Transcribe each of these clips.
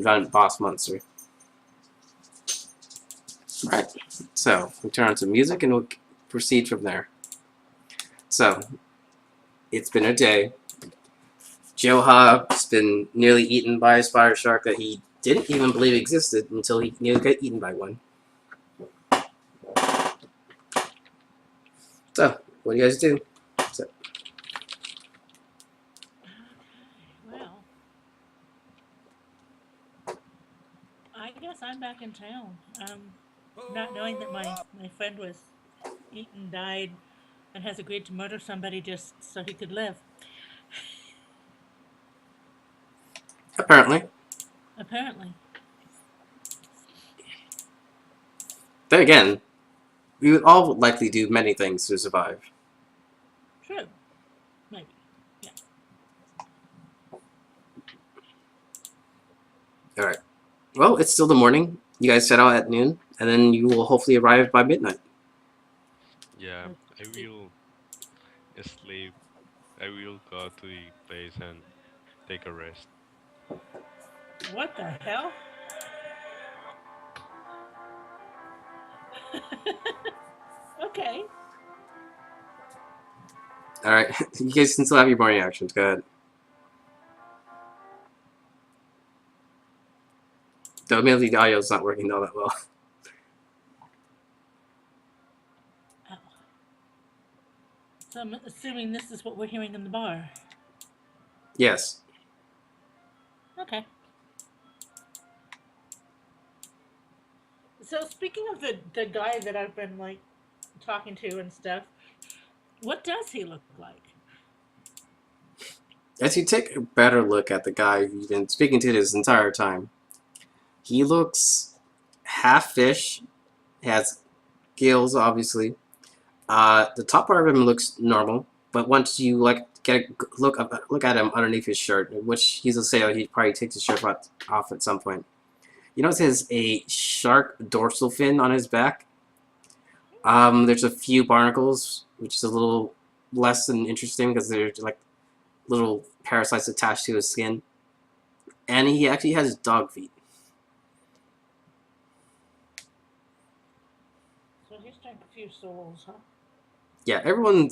giant boss monster. Alright, so we turn on to music and we'll proceed from there. So, it's been a day. Joha's been nearly eaten by a spider shark that he didn't even believe existed until he nearly got eaten by one. So, what do you guys do? Well, I guess I'm back in town. Not knowing that my friend was eaten, died, and has agreed to murder somebody just so he could live. Apparently. Apparently. Then again, we would all likely do many things to survive. True. Maybe. Yeah. Alright. Well, it's still the morning. You guys set out at noon, and then you will hopefully arrive by midnight. Yeah, Let's I see. will sleep. I will go to the place and take a rest. What the hell? Okay. Alright, you guys can still have your morning actions. Go ahead. Though admittedly the audio is not working all that well. Oh. So I'm assuming this is what we're hearing in the bar. Yes. Okay. So speaking of the guy that I've been like talking to and stuff, what does he look like? As you take a better look at the guy you've been speaking to this entire time, he looks half fish, has gills obviously. The top part of him looks normal, but once you like get a look at him underneath his shirt, which he's a sailor, he probably takes his shirt off at some point. You notice he has a shark dorsal fin on his back. There's a few barnacles, which is a little less than interesting because they're like little parasites attached to his skin. And he actually has dog feet. So he's drank a few souls, huh? Yeah, everyone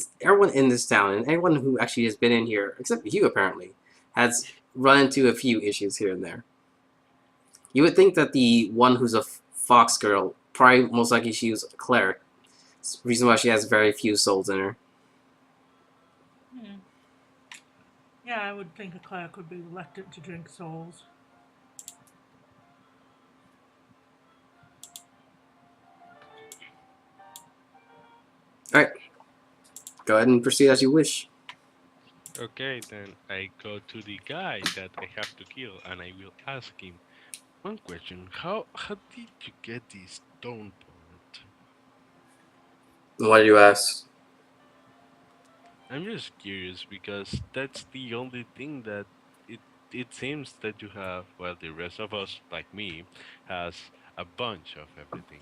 in this town, and anyone who actually has been in here, except you apparently, has run into a few issues here and there. You would think that the one who's a fox girl, probably most likely she was a cleric. It's the reason why she has very few souls in her. Hmm. Yeah, I would think a cleric would be reluctant to drink souls. Alright, go ahead and proceed as you wish. Okay, then I go to the guy that I have to kill and I will ask him one question. How did you get this stone part? Why do you ask? I'm just curious because that's the only thing that it seems that you have, well, the rest of us, like me, has a bunch of everything.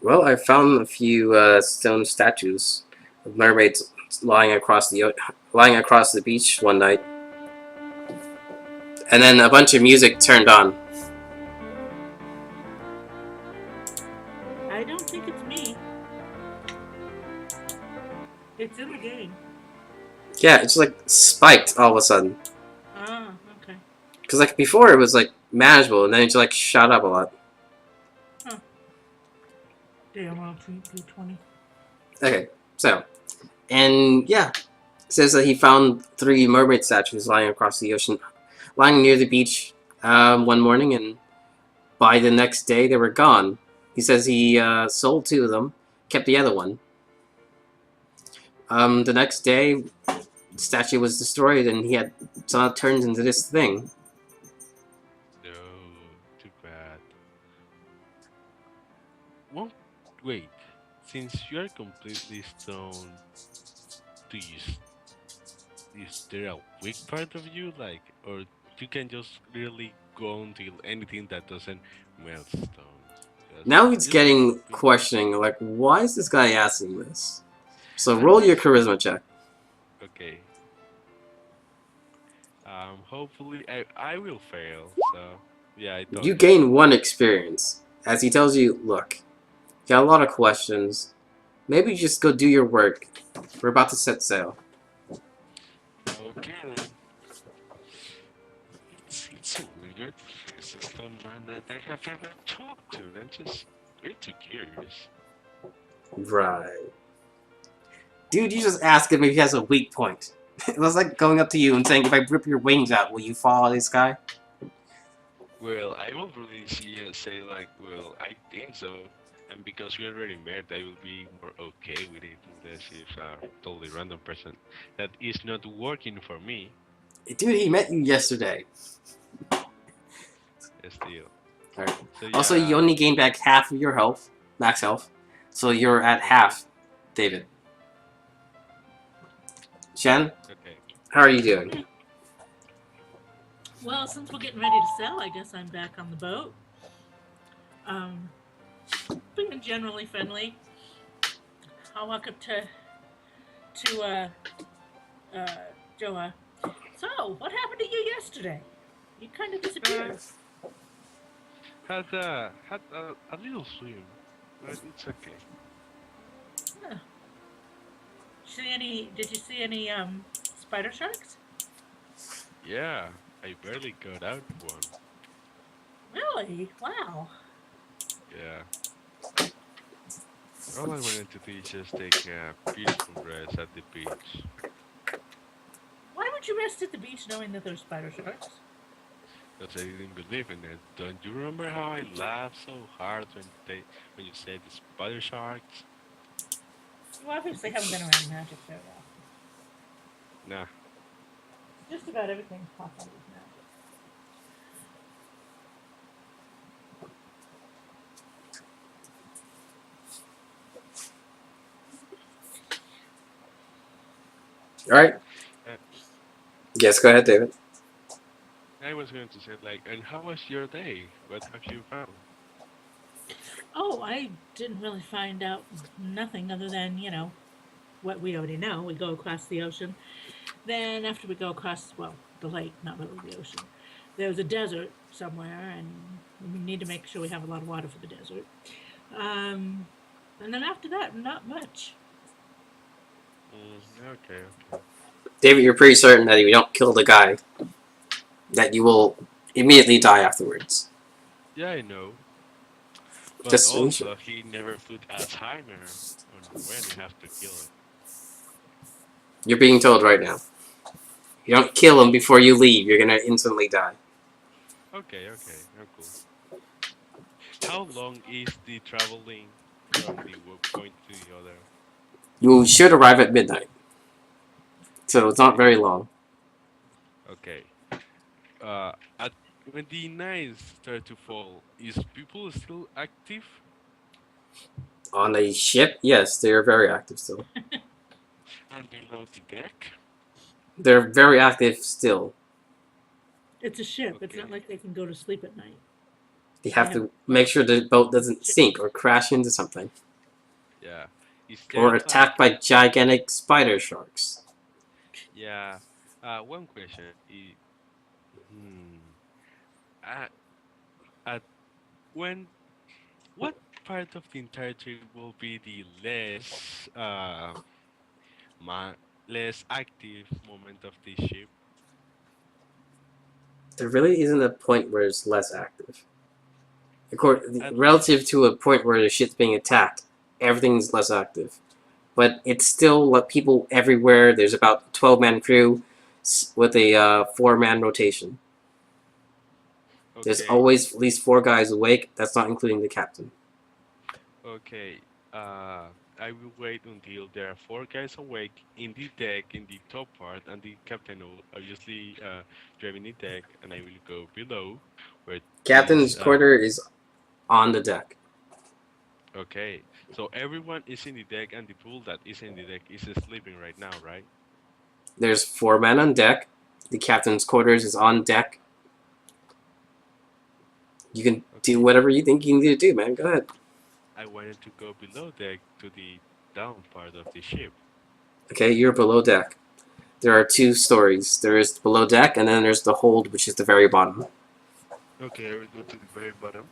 Well, I found a few stone statues of mermaids lying across the beach one night, and then a bunch of music turned on. I don't think it's me. It's in the game. Yeah, it's like spiked all of a sudden. Ah, okay. Because like before it was like manageable, and then it just like shot up a lot. Huh. Damn, I'll treat 320. Okay, so and yeah, it says that he found 3 mermaid statues lying across the ocean, lying near the beach one morning, and by the next day they were gone. He says he sold 2 of them, kept the other one. The next day, the statue was destroyed, and he had somehow turned into this thing. No, too bad. One, wait. Since you are completely stone, do you is there a weak part of you, like, or you can just really go until anything that doesn't melt stones? Because Now he's just getting be- questioning, like, why is this guy asking this? So I'm roll your just charisma check. okay. Hopefully I will fail. So Yeah, I thought You that. gain 1 experience. As he tells you, look, you got a lot of questions. Maybe just go do your work. We're about to set sail. Okay, then. It's a weird system, man, that I have ever talked to. I'm just way too curious. Right. Dude, you just ask him if he has a weak point. It was like going up to you and saying, if I rip your wings out, will you fall out of the sky? Well, I will really see and say like, well, I think so. And because we already met, I will be more okay with it unless it's a totally random person that is not working for me. Dude, he met you yesterday. Still. Alright. So Also, you yeah, only gain back half of your health, max health. So you're at okay, half, David. Shen, okay. how are you doing? Well, since we're getting ready to sail, I guess I'm back on the boat. Um, being generally friendly. I'll walk up to Joa. So, what happened to you yesterday? You kind of Uh, disappeared. had a little swim, but it's okay. Huh. See any? Did you see any spider sharks? Yeah, I barely got out one. Really? Wow. Yeah. All I wanted to do is just take a peaceful rest at the beach. Why would you rest at the beach knowing that there's spider sharks? Because I didn't believe in it. Don't you remember how I laughed so hard when you said the spider sharks? You obviously haven't been around magic very often. Nah. Just about everything's possible with magic. Alright. Uh, Yes, go ahead, David. I was going to say like, and how was your day? What have you found? Oh, I didn't really find out nothing other than, what we already know. We go across the ocean. Then, after we go across, well, the lake, not really the ocean, there's a desert somewhere, and we need to make sure we have a lot of water for the desert. Um, and then after that, not much. Okay, okay. David, you're pretty certain that if you don't kill the guy, that you will immediately die afterwards. Yeah, I know. But Just to sure. also, he never put a timer on when you have to kill him. You're being told right now. If you don't kill him before you leave, you're gonna instantly die. Okay, okay, I'm cool. How long is the traveling from the point to the other? You should arrive at midnight, so it's not Okay, very long. okay. At when the nights start to fall, is people still active? On a ship, yes, they are very active still. And below the deck? They're very active still. It's a ship. It's not Okay, like they can go to sleep at night. You They have have, to make sure the boat doesn't ship. sink or crash into something. yeah. Is Or that attacked like, by gigantic spider sharks. yeah? One question. Hmm. Uh, at when what part of the entire trip will be the ma less active moment of the ship? There really isn't a point where it's less active. At Relative to a point where the ship's being attacked, everything's less active. But it's still like people everywhere. There's about a 12-man crew with a 4-man rotation. There's okay, always at least 4 guys awake. That's not including the captain. okay. I will wait until there are four guys awake in the deck in the top part, and the captain will obviously driving the deck, and I will go below where this Captain's quarter is on the deck. okay. So everyone is in the deck, and the pool that is in the deck is sleeping right now, right? There's 4 men on deck. The captain's quarters is on deck. You can do Okay. whatever you think you need to do, man. Go ahead. I wanted to go below deck to the down part of the ship. Okay, you're below deck. There are 2 stories. There is below deck, and then there's the hold, which is the very bottom. Okay, I will go to the very bottom.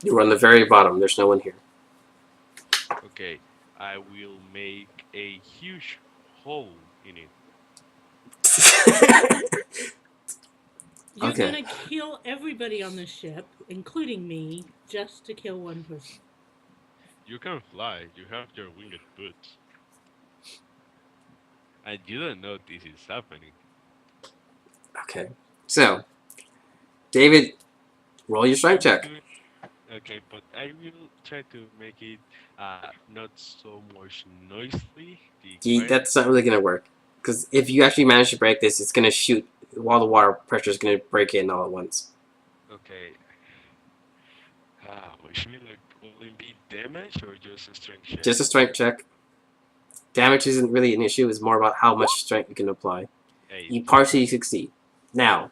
You're on the very bottom. There's no one here. Okay, I will make a huge hole in it. You're Okay. gonna kill everybody on the ship, including me, just to kill one person. You can fly. You have your winged boots, and you don't know this is happening. Okay. So, David, roll your I strength will check. do it. Okay, but I will try to make it not so much noisily. The quiet. That's not really gonna work because if you actually manage to break this, it's gonna shoot while the water pressure is gonna break in all at once. Okay. Should we like only be damage or just a strength check? Just a strength check. Damage isn't really an issue. It's more about how much strength you can apply. Eight. You partially succeed. Now,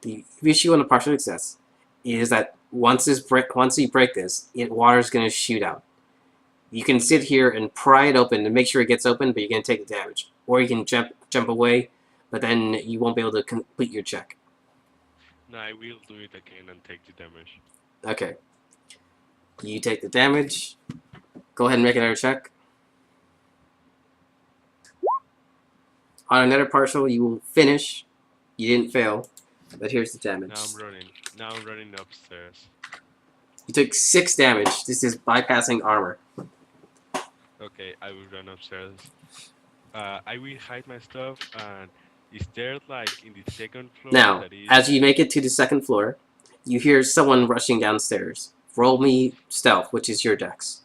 the issue on a partial success is that once you break this, water's gonna shoot out. You can sit here and pry it open and make sure it gets open, but you're gonna take the damage. Or you can jump away, but then you won't be able to complete your check. No, I will do it again and take the damage. Okay. You take the damage. Go ahead and make another check. On another partial, you will finish. You didn't fail, but here's the damage. Now I'm running. Now I'm running upstairs. You took 6 damage. This is bypassing armor. Okay, I will run upstairs. I will hide my stuff and is there like in the second floor Now, that is as you make it to the second floor, you hear someone rushing downstairs. Roll me stealth, which is your dex.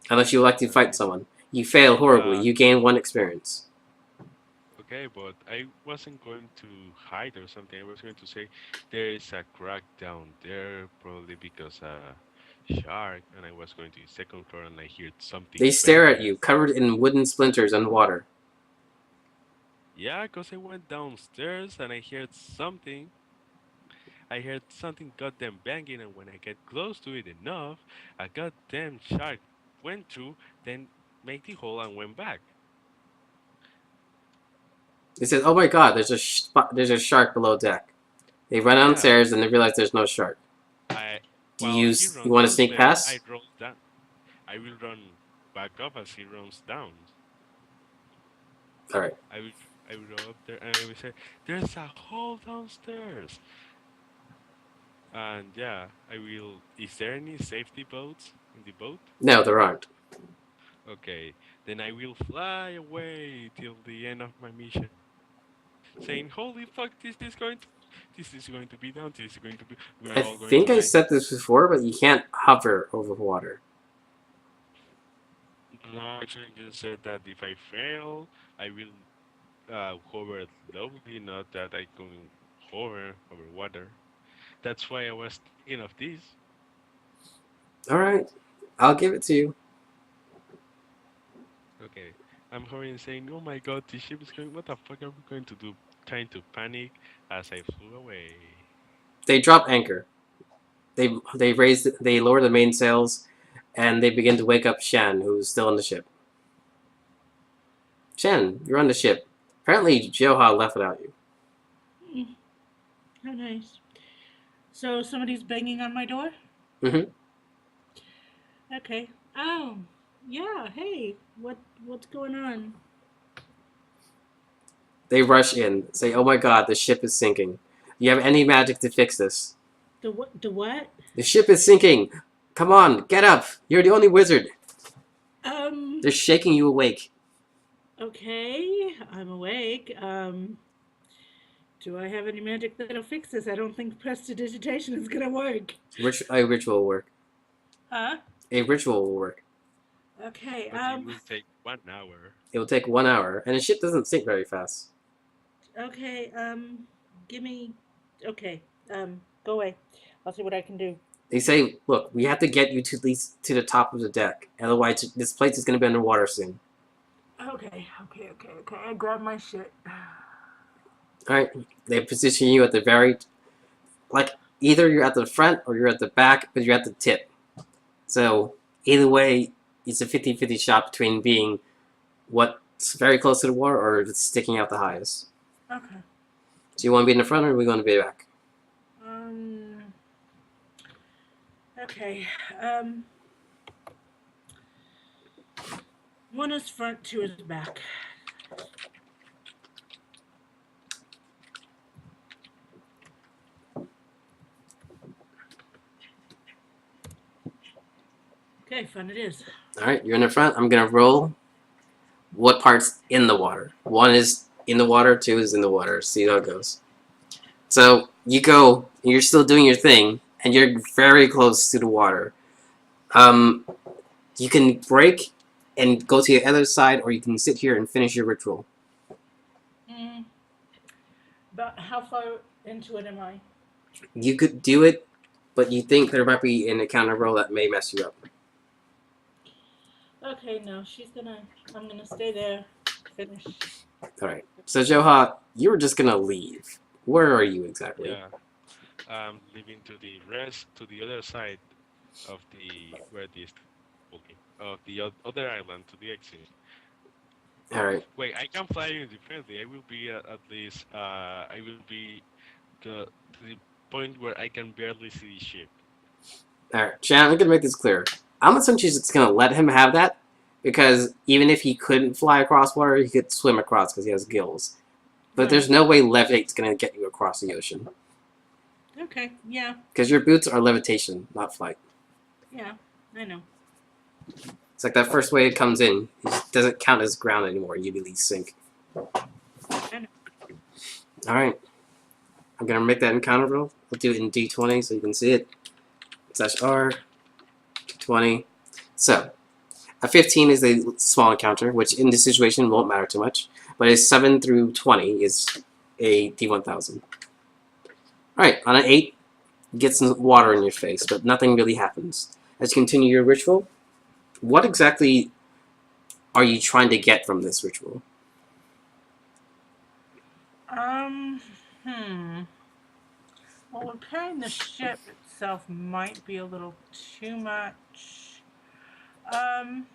Unless you would like to that fight is someone. You fail horribly. uh You gain 1 experience. okay, but I wasn't going to hide or something. I was going to say there is a crack down there, probably because a shark, and I was going to the second floor and I heard something They stare at banging. you, covered in wooden splinters and water. Yeah, because I went downstairs and I heard something goddamn banging, and when I get close to it enough, a goddamn shark went through, then made the hole and went back. They said, "Oh my God, there's a shark below deck." They run Yeah, downstairs and they realize there's no shark. I Do while he you runs want to sneak downstairs, I past? roll down. I will run back up as he runs down. All right. I will I will go up there and I will say, "There's a hole downstairs." And yeah, I will. Is there any safety boats in the boat? No, there aren't. Okay, then I will fly away till the end of my mission, saying, "Holy fuck, this is going to be down. This is going to be. We are I all going to think I die." said this before, but you can't hover over water. No, actually, you said that if I fail, I will hover slowly, not that I can hover over water. That's why I was thinking of this. All right. I'll give it to you. Okay, I'm hovering, saying, "Oh my god, this ship is going. What the fuck are we going to do?" Trying to panic as I flew away. They drop anchor. They lower the mainsails, and they begin to wake up Shan, who's still on the ship. Shan, you're on the ship. Apparently, Joha left without you. Mm, how nice. So somebody's banging on my door? Mm-hmm. Okay. Oh, yeah. Hey, what's going on? They rush in, say, "Oh my God, the ship is sinking. Do you have any magic to fix this? The what? The what? The ship is sinking. Come on, get up. You're the only wizard." Um. They're shaking you awake. Okay, I'm awake. Do I have any magic that'll fix this? I don't think prestidigitation is gonna work. A ritual will work. Huh? A ritual will work. Okay. But it will take 1 hour. It will take 1 hour, and the ship doesn't sink very fast. Okay. Give me. Okay. Go away. I'll see what I can do. They say, "Look, we have to get you to at least to the top of the deck. Otherwise, this place is going to be underwater soon." Okay. I grab my shit. All right. They position you at the very, like, either you're at the front or you're at the back, but you're at the tip. So either way, it's a 50-50 shot between being what's very close to the water or sticking out the highest. Okay. So you want to be in the front or we want to be back? Okay. One is front, two is back. Okay, fun it is. All right, you're in the front. I'm gonna roll what part's in the water. One is in the water, two is in the water. See how it goes. So you go, and you're still doing your thing, and you're very close to the water. Um, you can break and go to the other side, or you can sit here and finish your ritual. Mm, but how far into it am I? You could do it, but you think there might be an encounter roll that may mess you up. Okay, no, she's gonna. I'm gonna stay there. Finish. All right. So Joha, you were just gonna leave. Where are you exactly? Yeah, leaving to the rest to the other side of the where this of the other island to the exit. All right. Wait, I can fly independently. I will be at least. I will be to the point where I can barely see the ship. All right, Shannon. I'm gonna make this clear. I'm essentially just gonna let him have that because even if he couldn't fly across water, he could swim across because he has gills. But there's Right. no way levitate's gonna get you across the ocean Okay. Yeah. because your boots are levitation, not flight. Yeah. I know. It's like that first wave comes in, it doesn't count as ground anymore. You immediately sink. I know. All right, I'm gonna make that encounter roll. We'll do it in D20 so you can see it. /R, D20. So a 15 is a small encounter, which in this situation won't matter too much. But a 7 through 20 is a D1000. Alright, on an 8, you get some water in your face, but nothing really happens. As you continue your ritual, what exactly are you trying to get from this ritual? Um. Hmm. Well, repairing the ship itself might be a little too much. Um.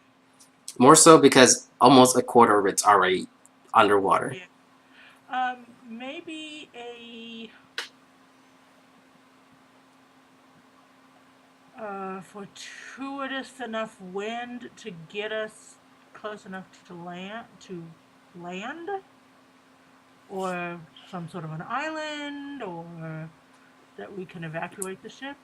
More so because almost a quarter of it's already underwater. Yeah. Maybe a fortuitous enough wind to get us close enough to land, or some sort of an island, or that we can evacuate the ship.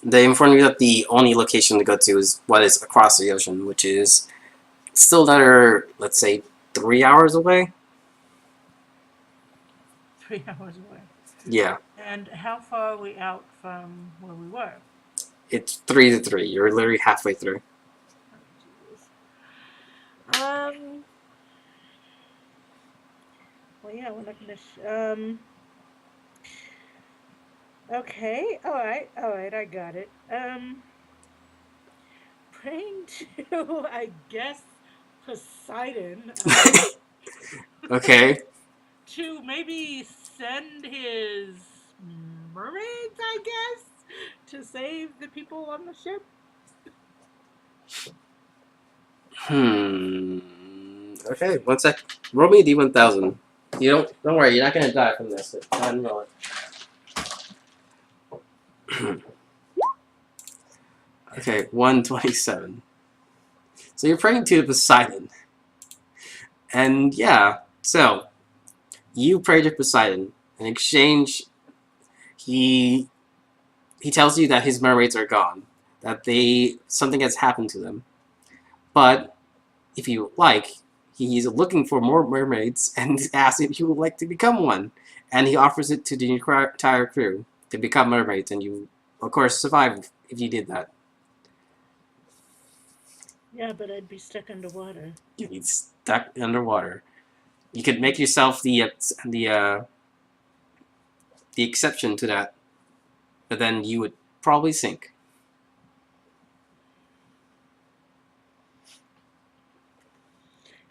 They inform you that the only location to go to is what is across the ocean, which is still another, let's say, 3 hours away. 3 hours away. Yeah, And how far are we out from where we were? it's 3 to 3. You're literally halfway through. Oh, Jesus. Um. Well, yeah, we're not gonna. Okay. All right. All right. I got it. Praying to, I guess, Poseidon. Okay. To maybe send his mermaids, I guess, to save the people on the ship. Okay, one sec. Roll me a D1000. You don't worry, you're not gonna die from this. Go ahead and roll it. Okay, 127. So you're praying to Poseidon. And yeah, so you pray to Poseidon. In exchange, he tells you that his mermaids are gone. That something has happened to them. But if you like, he's looking for more mermaids and asks if you would like to become one. And he offers it to the entire crew to become mermaids, and you, of course, survive if you did that. Yeah, but I'd be stuck underwater. You'd be stuck underwater. You could make yourself the exception to that, but then you would probably sink.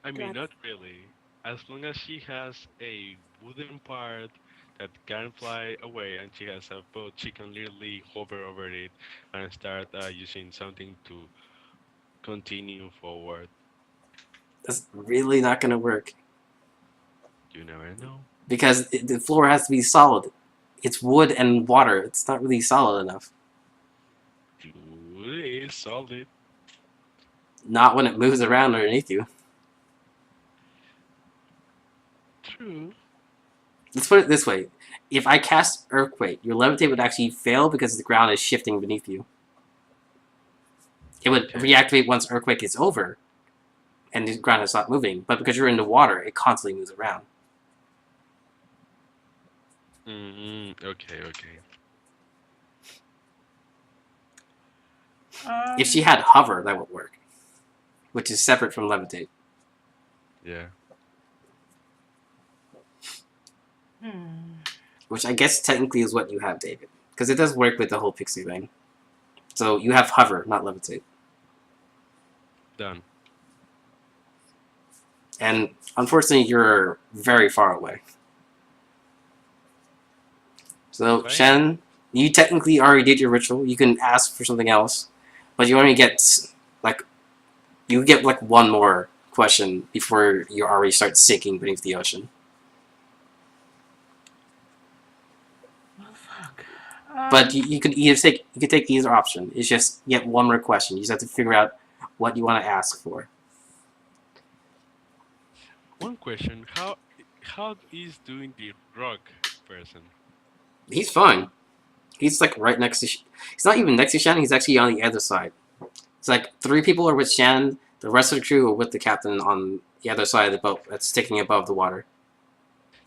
I mean, Got not really. As long as she has a wooden part that can fly away and she has a boat, she can literally hover over it and start using something to continue forward. That's really not going to work You never know. because the floor has to be solid. It's wood and water. It's not really solid enough. it is solid. Not when it moves around underneath you. True. Let's put it this way. If I cast Earthquake, your levitate would actually fail because the ground is shifting beneath you. It would Okay. reactivate once Earthquake is over, and the ground is not moving. But because you're in the water, it constantly moves around. Okay. Okay. If she had Hover, that would work, which is separate from Levitate. Yeah. Which I guess technically is what you have, David. Because it does work with the whole pixie thing. So you have Hover, not Levitate. Done. And unfortunately, you're very far away. So, Fine. Shen, you technically already did your ritual. You can ask for something else. But you only get, like, you get, like, one more question before you already start sinking beneath the ocean. Oh, fuck. But you could take either option. It's just get one more question. You just have to figure out what you want to ask for. One question: how is doing the rock person? He's fine. He's like right next to. He's not even next to Shannon. He's actually on the other side. It's like 3 people are with Shannon. The rest of the crew are with the captain on the other side of the boat that's sticking above the water.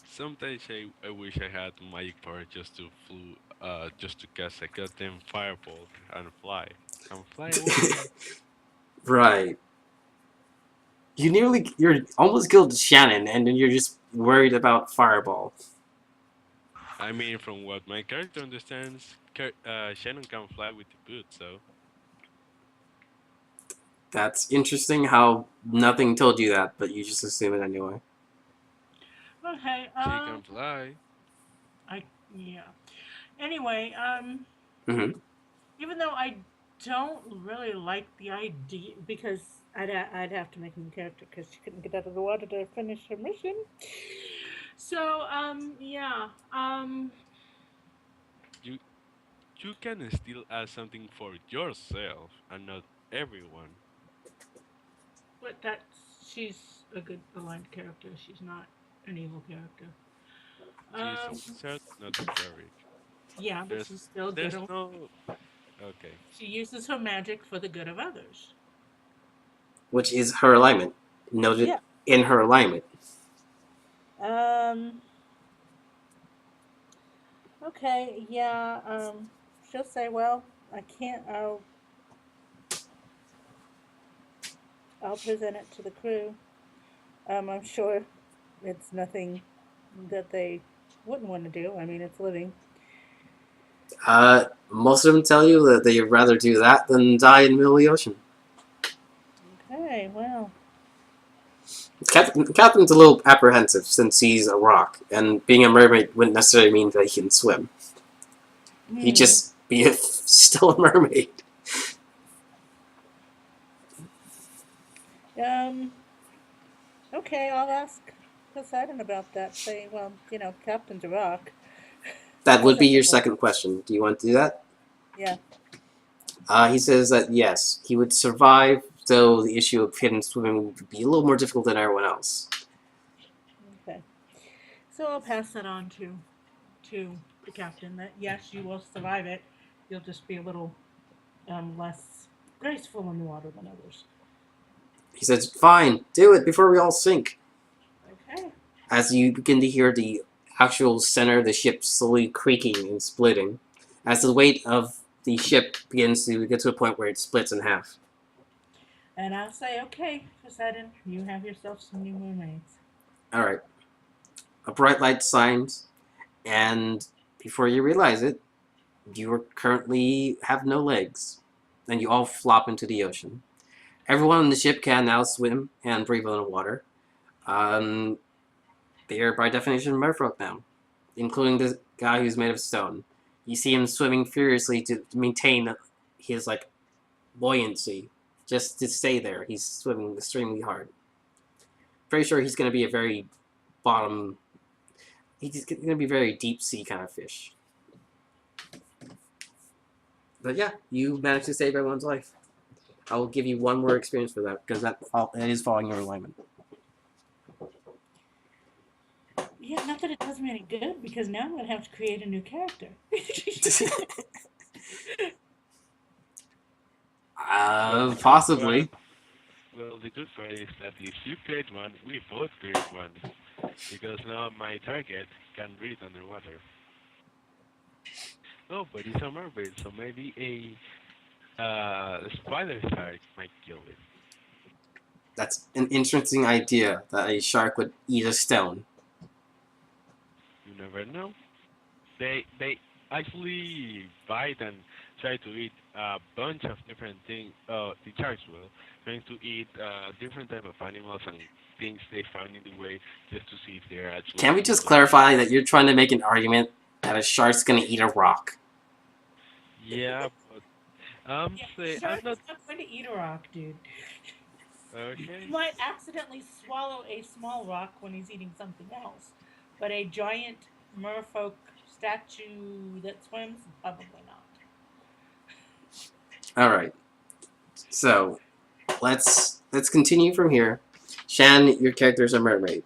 Sometimes I wish I had magic power just to cast a goddamn fireball and fly away. Right. You're almost killed Shannon, and then you're just worried about Fireball. I mean, from what my character understands, Shannon can fly with the boot, so That's interesting how nothing told you that, but you just assume it anyway. Okay. she can fly. Yeah. Anyway, Mm-hmm. even though I don't really like the idea because I'd have to make a new character because she couldn't get out of the water to finish her mission. So yeah, You you can still add something for yourself and not everyone. but she's a good aligned character. She's not an evil character. She's a Um, wizard, not a cleric. yeah, but There's she's still good. there's no okay. She uses her magic for the good of others. Which is her alignment. Noted Yeah. in her alignment. Um. Okay. Yeah. She'll say, "Well, I can't. I'll present it to the crew. I'm sure it's nothing that they wouldn't want to do. I mean, it's living. Most of them tell you that they'd rather do that than die in the middle of the ocean. Okay. Well. Captain's a little apprehensive since he's a rock, and being a mermaid wouldn't necessarily mean that he can swim. He'd Hmm. just be still a mermaid. Um. Okay. I'll ask Poseidon about that. Say, well, Captain's a rock. That would be Doesn't your really. second question. Do you want to do that? Yeah. He says that yes, he would survive, though the issue of hidden swimming would be a little more difficult than everyone else. Okay. So I'll pass that on to the captain. That yes, you will survive it. You'll just be a little less graceful in the water than others. He says, "Fine, do it before we all sink." Okay. As you begin to hear the actual center of the ship slowly creaking and splitting, as the weight of the ship begins to get to a point where it splits in half. And I'll say, okay, Poseidon, you have yourself some new mermaids. All right, a bright light shines, and before you realize it, you currently have no legs, and you all flop into the ocean. Everyone on the ship can now swim and breathe underwater. Um, they are by definition merfolk now, including the guy who's made of stone. You see him swimming furiously to maintain his like buoyancy, just to stay there. He's swimming extremely hard. Pretty sure he's going to be a very bottom. He's going to be a very deep sea kind of fish. But yeah, you managed to save everyone's life. I will give you one more experience for that because that is following your alignment. Yeah, not that it does me any good because now I'm gonna have to create a new character. Well, Possibly. well, the good part is that if you create one, we both create one. Because now my target can breathe underwater. Oh, but it's a mermaid, so maybe a spider shark might kill it. That's an interesting idea that a shark would eat a stone. You never know. They actually bite and try to eat a bunch of different things. The sharks will trying to eat different type of animals and things they find in the way just to see if they're actually Can we just killable. clarify that you're trying to make an argument that a shark's gonna eat a rock? Yeah, but Yeah, I'm shark not is not going to eat a rock, dude. He okay. might accidentally swallow a small rock when he's eating something else, but a giant merfolk statue that swims, probably not. All right. So let's continue from here. Shan, your character is a mermaid.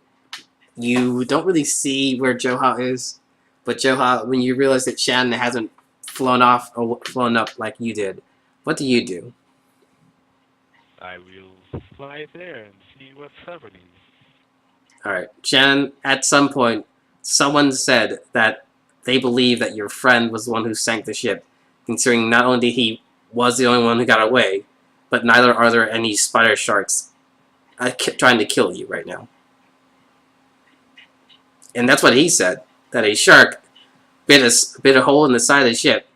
You don't really see where Joha is, but Joha, when you realize that Shan hasn't flown off or flown up like you did, what do you do? I will fly there and see what's happening. All right, Shannon. At some point, someone said that they believe that your friend was the one who sank the ship, considering not only he was the only one who got away, but neither are there any spider sharks trying to kill you right now. And that's what he said. That a shark bit a hole in the side of the ship,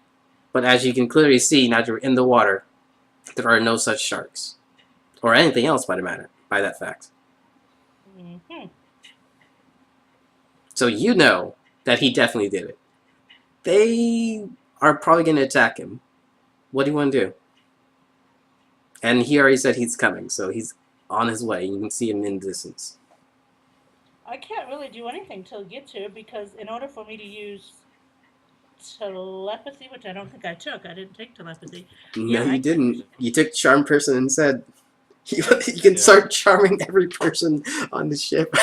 but as you can clearly see now that you're in the water, there are no such sharks or anything else by the matter by that fact. Hmm. So you know that he definitely did it. They are probably going to attack him. What do you want to do? And he already said he's coming, so he's on his way. You can see him in the distance. I can't really do anything till he gets here because in order for me to use telepathy, which I don't think I took, I didn't take telepathy. No, Yeah, you I can't. didn't. You took charm person and said you can Yeah. start charming every person on the ship.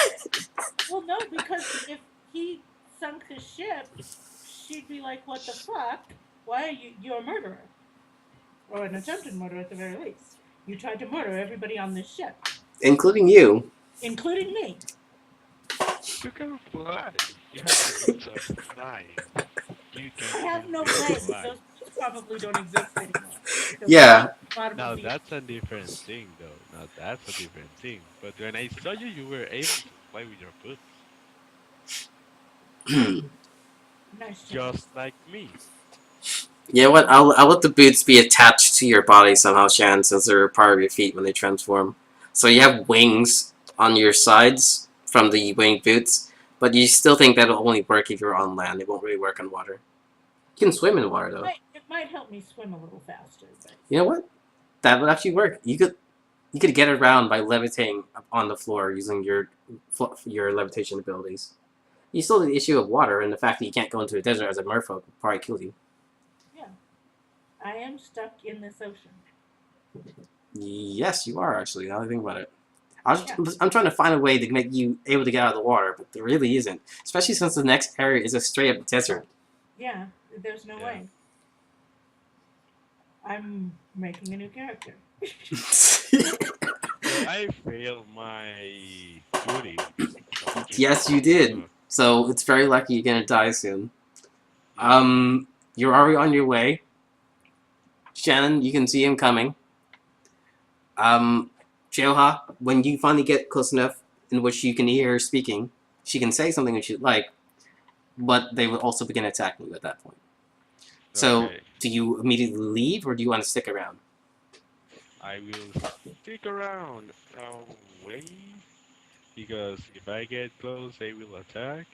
Well, no, because if he sunk the ship, she'd be like, "What the fuck? Why are you? You're a murderer, or an attempted murder at the very least. You tried to murder everybody on this ship, Including you. including me. You can fly. You have the boots of flying. You can I have no simply legs. fly. Those boots probably don't exist anymore because I Yeah. dropped the bottom of Now the. that's a different thing, though. Now that's a different thing. But when I saw you, you were able to fly with your boots, Nice try. just like me. You know what? I'll let the boots be attached to your body somehow, Shan, since they're part of your feet when they transform. So you have wings on your sides from the winged boots, but you still think that'll only work if you're on land. It won't really work on water. You can swim in water though. It might help me swim a little faster, but You know what? That would actually work. You could get around by levitating on the floor using your levitation abilities. You still have the issue of water and the fact that you can't go into a desert as a merfolk will probably kill you. yeah, I am stuck in this ocean. Yes, you are actually. Now that I think about it. Yeah, I'm trying to find a way to make you able to get out of the water, but there really isn't. Especially since the next area is a straight up desert. yeah. There's no Yeah. way. I'm making a new character. Well, I failed my duty. So Yes, you did. So it's very likely you're gonna die soon. yeah. You're already on your way. Shannon, you can see him coming. Um, Jeoha, when you finally get close enough in which you can hear her speaking, she can say something if you'd like, but they will also begin attacking you at that point. So, Okay. do you immediately leave or do you want to stick around? I will stick around. Wait. Because if I get close, they will attack.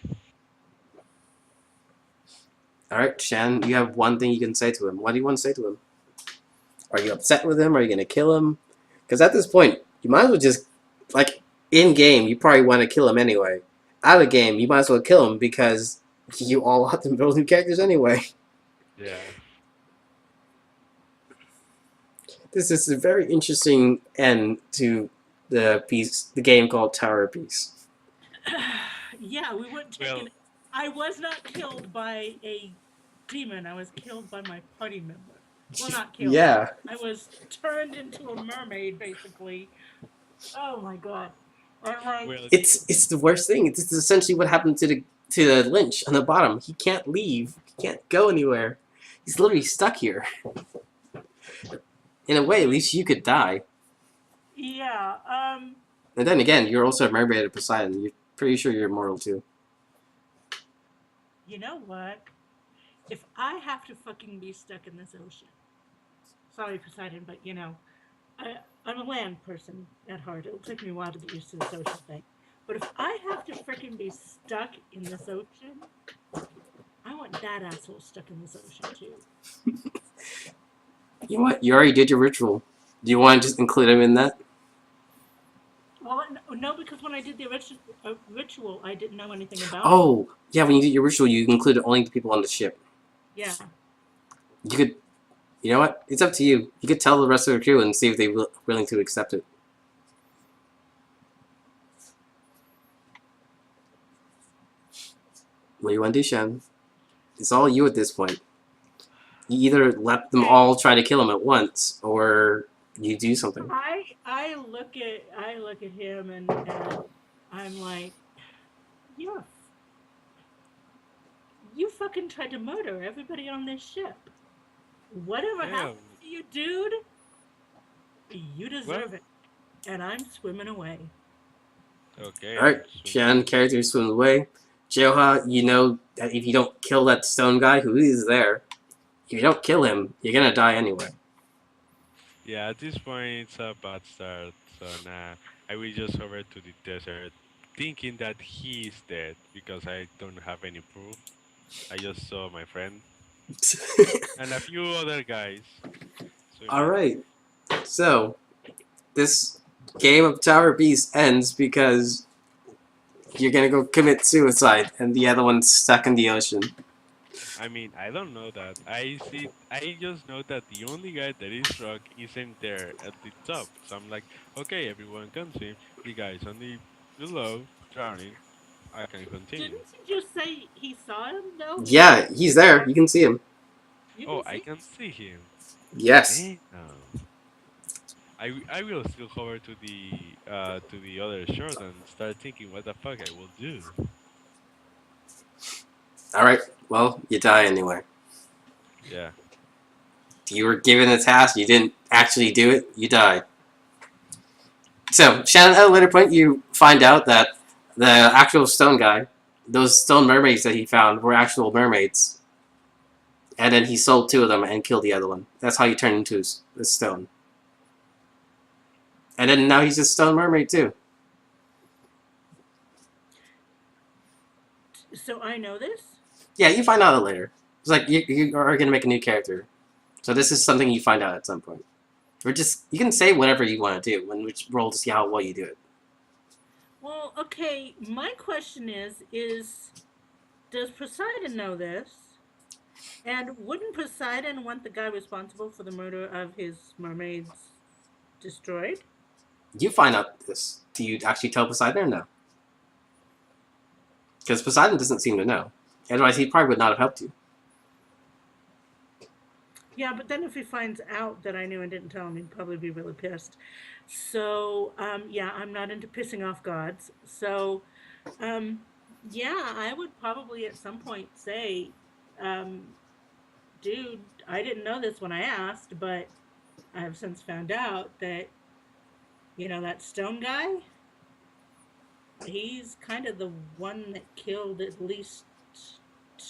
Alright, Shannon, you have one thing you can say to him. What do you want to say to him? Are you upset with him? Are you going to kill him? Because at this point, you might as well just, like, in game, you probably want to kill him anyway. Out of game, you might as well kill him because you all have to build new characters anyway. Yeah. This is a very interesting end to the game called Tower of Peace. Yeah, we weren't taken. Well, I was not killed by a demon. I was killed by my party member. Well, not killed. Yeah, I was turned into a mermaid, basically. Oh my god. I'm like, well, it's the worst thing. It's essentially what happened to the Lynch on the bottom. He can't leave. He can't go anywhere. He's literally stuck here. In a way, at least you could die. yeah. And then again, you're also a mermaid of Poseidon. You're pretty sure you're immortal too. You know what? If I have to fucking be stuck in this ocean, sorry, Poseidon, but I'm a land person at heart. It'll take me a while to get used to this ocean thing. But if I have to freaking be stuck in this ocean, I want that asshole stuck in this ocean too. You know what? You already did your ritual. Do you want to just include him in that? Well, no, because when I did the ritual, I didn't know anything about it. Oh, yeah. When you did your ritual, you included only the people on the ship. Yeah. You could. You know what? It's up to you. You could tell the rest of the crew and see if they're willing to accept it. What do you want to do, Shen? It's all you at this point. You either let them all try to kill him at once, or you do something. I look at him and I'm like, yeah, you fucking tried to murder everybody on this ship. Whatever yeah. happened to you, dude, you Well, deserve it. And I'm swimming away. okay. Alright, Shen, character swims away. Joha, you know that if you don't kill that stone guy who is there, if you don't kill him, you're gonna die anyway. Yeah, at this point it's a bad start. So nah, I will just over to the desert, thinking that he is dead because I don't have any proof. I just saw my friend and a few other guys swimming. Alright, so this game of Tower Beast ends because you're gonna go commit suicide and the other one's stuck in the ocean. I mean, I don't know that. I see. I just know that the only guy that is struck isn't there at the top. So I'm like, okay, everyone can swim. The guys on the below drowning. I can continue. Didn't you just say he saw him though? Yeah, he's there. You can see him. You Oh, can I see. can see him. Yes. Damn. I will still hover to the other shore and start thinking what the fuck I will do. Alright, well, you die anyway. Yeah. You were given a task, you didn't actually do it, you died. So, Shannon, at a later point, you find out that the actual stone guy, those stone mermaids that he found were actual mermaids. And then he sold 2 of them and killed the other one. That's how he turned into a stone. And then now he's a stone mermaid too. So I know this. Yeah, you find out later. It's like you are going to make a new character. So this is something you find out at some point. Or just, you can say whatever you want to do and roll to see how well you do it. Well, okay. My question is, does Poseidon know this? And wouldn't Poseidon want the guy responsible for the murder of his mermaids destroyed? You find out this. Do you actually tell Poseidon or no? Because Poseidon doesn't seem to know. Otherwise, he probably would not have helped you. Yeah, but then if he finds out that I knew and didn't tell him, he'd probably be really pissed. So, yeah, I'm not into pissing off gods. So, yeah, I would probably at some point say, um, dude, I didn't know this when I asked, but I have since found out that, that stone guy, he's kind of the one that killed at least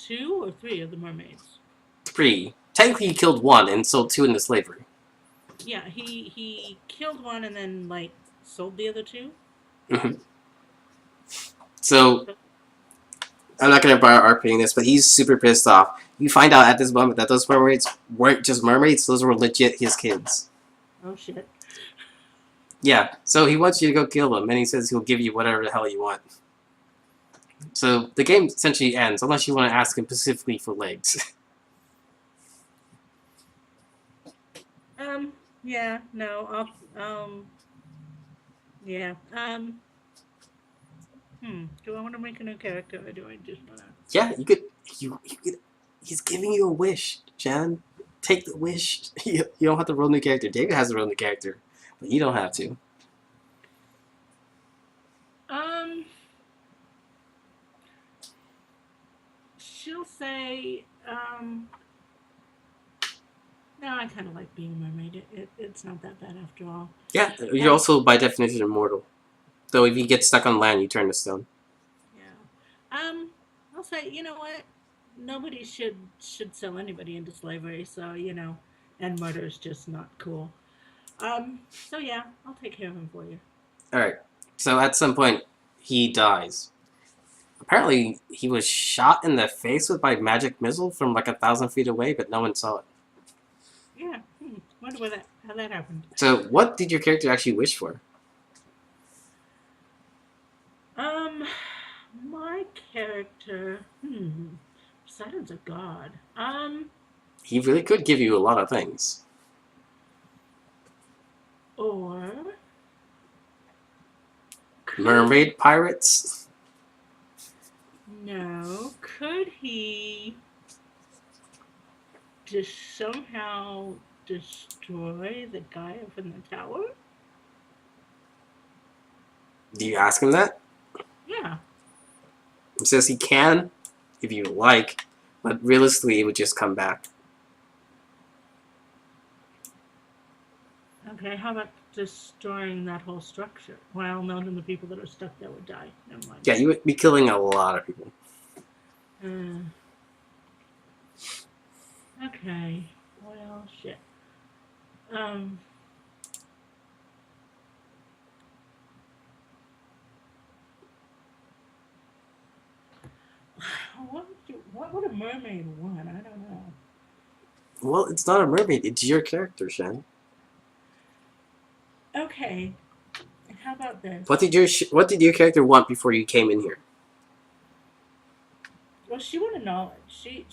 2 or 3 of the mermaids. 3. Technically, he killed 1 and sold 2 into slavery. Yeah, he killed one and then sold the other 2. Mm-hmm. So, I'm not going to bar RPing this, but he's super pissed off. You find out at this moment that those mermaids weren't just mermaids, those were legit his kids. Oh shit. Yeah, so he wants you to go kill them, and he says he'll give you whatever the hell you want. So the game essentially ends, unless you want to ask him specifically for legs. Yeah, no, yeah. Do I want to make a new character or do I just want to? Yeah, you could. He's giving you a wish, Jan. Take the wish. You don't have to roll a new character. David has to roll a new character, but you don't have to. Um, she'll say, no, I kind of like being a mermaid. It's not that bad after all. Yeah, you're And also by definition immortal. Though if you get stuck on land, you turn to stone. yeah, I'll say, you know what? Nobody should sell anybody into slavery. So and murder is just not cool. So yeah, I'll take care of him for you. All right. So at some point, he dies. Apparently, he was shot in the face with by magic missile from like 1,000 feet away, but no one saw it. Yeah. Wonder how that happened. So, what did your character actually wish for? Um, my character. Poseidon's a god. He really could give you a lot of things. Or could Mermaid pirates. no? Could he just somehow destroy the guy up in the tower? Do you ask him that? Yeah. He says he can, if you like, but realistically, it would just come back. Okay. How about destroying that whole structure? Well, no, then the people that are stuck there would die. Never mind. Yeah, you would be killing a lot of people. Uh, okay. Well, shit. Um. What would a mermaid want? I don't know. Well, it's not a mermaid. It's your character, Shen. Okay. How about this? What did your character want before you came in here? Well, she wanted knowledge. She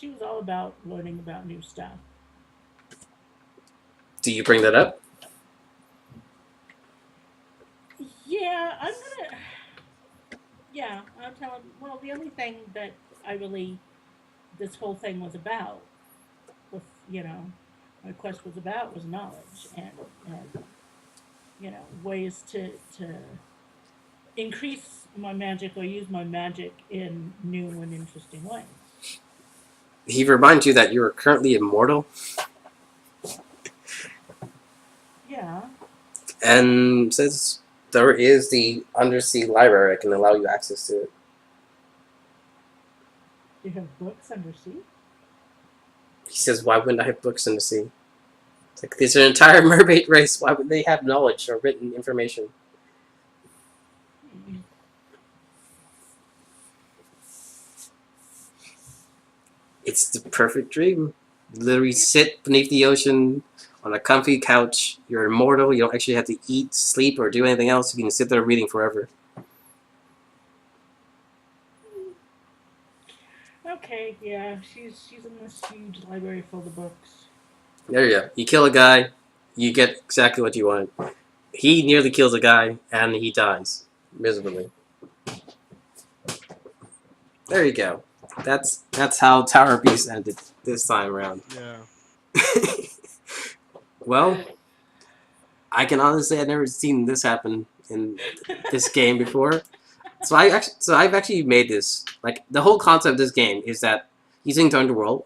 was all about learning about new stuff. Do you bring that up? Yeah, I'm gonna. Yeah, I'll tell him. Well, the only thing that I really this whole thing was about, with my quest was about was knowledge and ways to increase my magic or use my magic in new and interesting ways. He reminds you that you are currently immortal, Yeah. and says there is the undersea library that can allow you access to it. Do you have books undersea? He says, "Why wouldn't I have books in the sea? It's like there's an entire mermaid race. Why would they have knowledge or written information?" Hmm. It's the perfect dream. You literally sit beneath the ocean on a comfy couch. You're immortal. You don't actually have to eat, sleep, or do anything else. You can sit there reading forever. Okay, yeah, she's in this huge library full of books. There you go. You kill a guy, you get exactly what you want. He nearly kills a guy, and he dies miserably. There you go. That's how Tower Beast ended this time around. Yeah. Well, I can honestly say I've never seen this happen in this game before. So I've actually made this. Like the whole concept of this game is that using the underworld,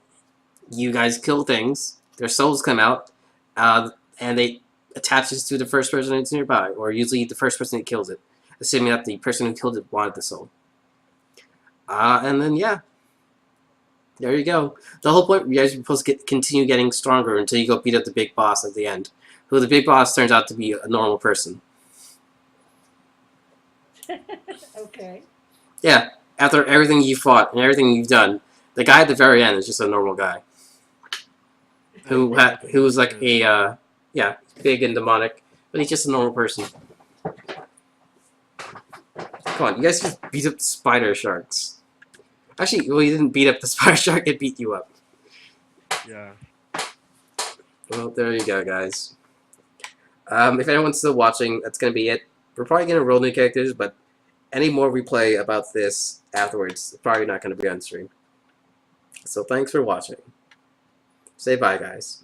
you guys kill things, their souls come out, and they attaches to the first person that's nearby, or usually the first person that kills it, assuming that the person who killed it wanted the soul. And then yeah, there you go. The whole point, you guys are supposed to continue getting stronger until you go beat up the big boss at the end. Who the big boss turns out to be a normal person. Okay. Yeah, after everything you fought and everything you've done, the guy at the very end is just a normal guy who was like a big and demonic, but he's just a normal person. Come on, you guys just beat up spider sharks. Actually, well, you didn't beat up the spider shark; it beat you up. Yeah. Well, there you go, guys. If anyone's still watching, that's gonna be it. We're probably gonna roll new characters, but any more we play about this afterwards, probably not gonna be on stream. So thanks for watching. Say bye, guys.